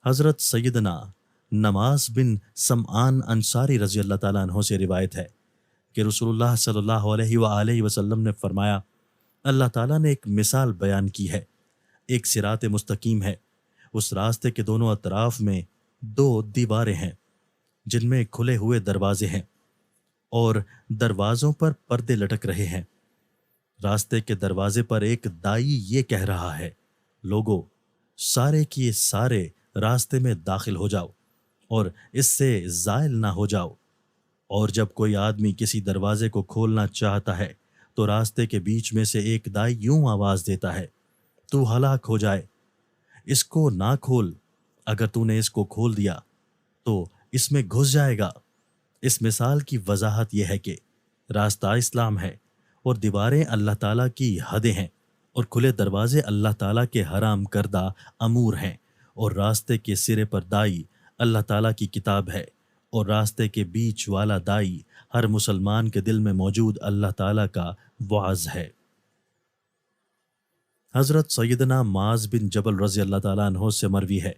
حضرت سیدنا نماس بن سمعان انصاری رضی اللہ تعالیٰ عنہ سے روایت ہے کہ رسول اللہ صلی اللہ علیہ وآلہ وسلم نے فرمایا، اللہ تعالیٰ نے ایک مثال بیان کی ہے، ایک صراط مستقیم ہے، اس راستے کے دونوں اطراف میں دو دیواریں ہیں جن میں کھلے ہوئے دروازے ہیں اور دروازوں پر پردے لٹک رہے ہیں۔ راستے کے دروازے پر ایک دائی یہ کہہ رہا ہے، لوگو سارے کی سارے راستے میں داخل ہو جاؤ اور اس سے زائل نہ ہو جاؤ، اور جب کوئی آدمی کسی دروازے کو کھولنا چاہتا ہے تو راستے کے بیچ میں سے ایک دائی یوں آواز دیتا ہے، تو ہلاک ہو جائے، اس کو نہ کھول، اگر تو نے اس کو کھول دیا تو اس میں گھس جائے گا۔ اس مثال کی وضاحت یہ ہے کہ راستہ اسلام ہے اور دیواریں اللہ تعالیٰ کی حدیں ہیں اور کھلے دروازے اللہ تعالیٰ کے حرام کردہ امور ہیں، اور راستے کے سرے پر دائی اللہ تعالیٰ کی کتاب ہے، اور راستے کے بیچ والا دائی ہر مسلمان کے دل میں موجود اللہ تعالیٰ کا وعظ ہے۔ حضرت سیدنا معاذ بن جبل رضی اللہ تعالیٰ عنہ سے مروی ہے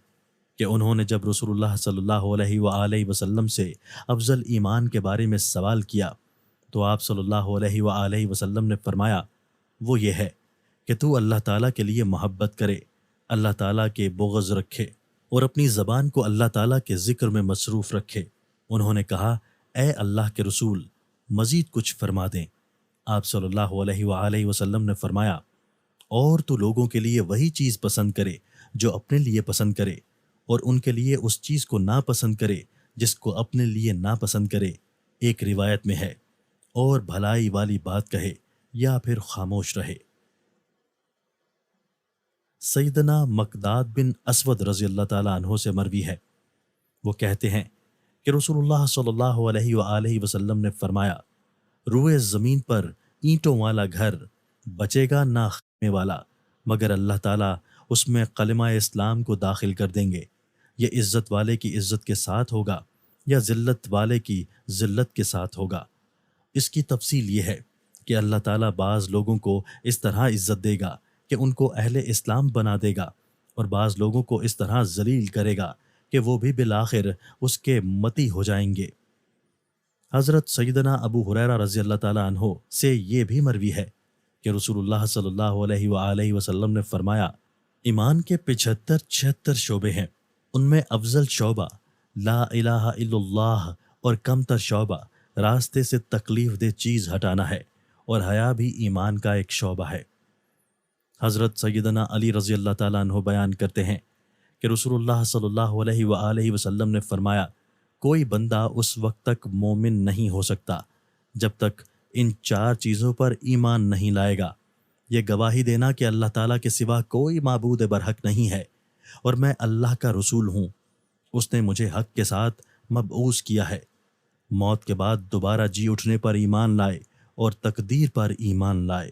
کہ انہوں نے جب رسول اللہ صلی اللہ علیہ وآلہ وسلم سے افضل ایمان کے بارے میں سوال کیا تو آپ صلی اللہ علیہ وآلہ وسلم نے فرمایا، وہ یہ ہے کہ تو اللہ تعالیٰ کے لیے محبت کرے، اللہ تعالیٰ کے بغض رکھے اور اپنی زبان کو اللہ تعالیٰ کے ذکر میں مصروف رکھے۔ انہوں نے کہا، اے اللہ کے رسول، مزید کچھ فرما دیں۔ آپ صلی اللہ علیہ وآلہ وسلم نے فرمایا، اور تو لوگوں کے لیے وہی چیز پسند کرے جو اپنے لیے پسند کرے، اور ان کے لیے اس چیز کو ناپسند کرے جس کو اپنے لیے ناپسند کرے۔ ایک روایت میں ہے، اور بھلائی والی بات کہے یا پھر خاموش رہے۔ سیدنا مقداد بن اسود رضی اللہ تعالیٰ عنہ سے مروی ہے، وہ کہتے ہیں کہ رسول اللہ صلی اللہ علیہ وآلہ وسلم نے فرمایا، روئے زمین پر اینٹوں والا گھر بچے گا نہ خیمے والا، مگر اللہ تعالیٰ اس میں کلمہ اسلام کو داخل کر دیں گے۔ یہ عزت والے کی عزت کے ساتھ ہوگا یا ذلت والے کی ذلت کے ساتھ ہوگا۔ اس کی تفصیل یہ ہے کہ اللہ تعالیٰ بعض لوگوں کو اس طرح عزت دے گا کہ ان کو اہل اسلام بنا دے گا، اور بعض لوگوں کو اس طرح ذلیل کرے گا کہ وہ بھی بالآخر اس کے متی ہو جائیں گے۔ حضرت سیدنا ابو ہریرہ رضی اللہ تعالیٰ عنہ سے یہ بھی مروی ہے کہ رسول اللہ صلی اللہ علیہ وآلہ وسلم نے فرمایا، ایمان کے 75-76 شعبے ہیں، ان میں افضل شعبہ لا الہ الا اللہ اور کم تر شعبہ راستے سے تکلیف دہ چیز ہٹانا ہے، اور حیا بھی ایمان کا ایک شعبہ ہے۔ حضرت سیدنا علی رضی اللہ تعالیٰ عنہ بیان کرتے ہیں کہ رسول اللہ صلی اللہ علیہ وآلہ وسلم نے فرمایا، کوئی بندہ اس وقت تک مومن نہیں ہو سکتا جب تک ان 4 چیزوں پر ایمان نہیں لائے گا، یہ گواہی دینا کہ اللہ تعالیٰ کے سوا کوئی معبود برحق نہیں ہے اور میں اللہ کا رسول ہوں، اس نے مجھے حق کے ساتھ مبعوث کیا ہے، موت کے بعد دوبارہ جی اٹھنے پر ایمان لائے اور تقدیر پر ایمان لائے۔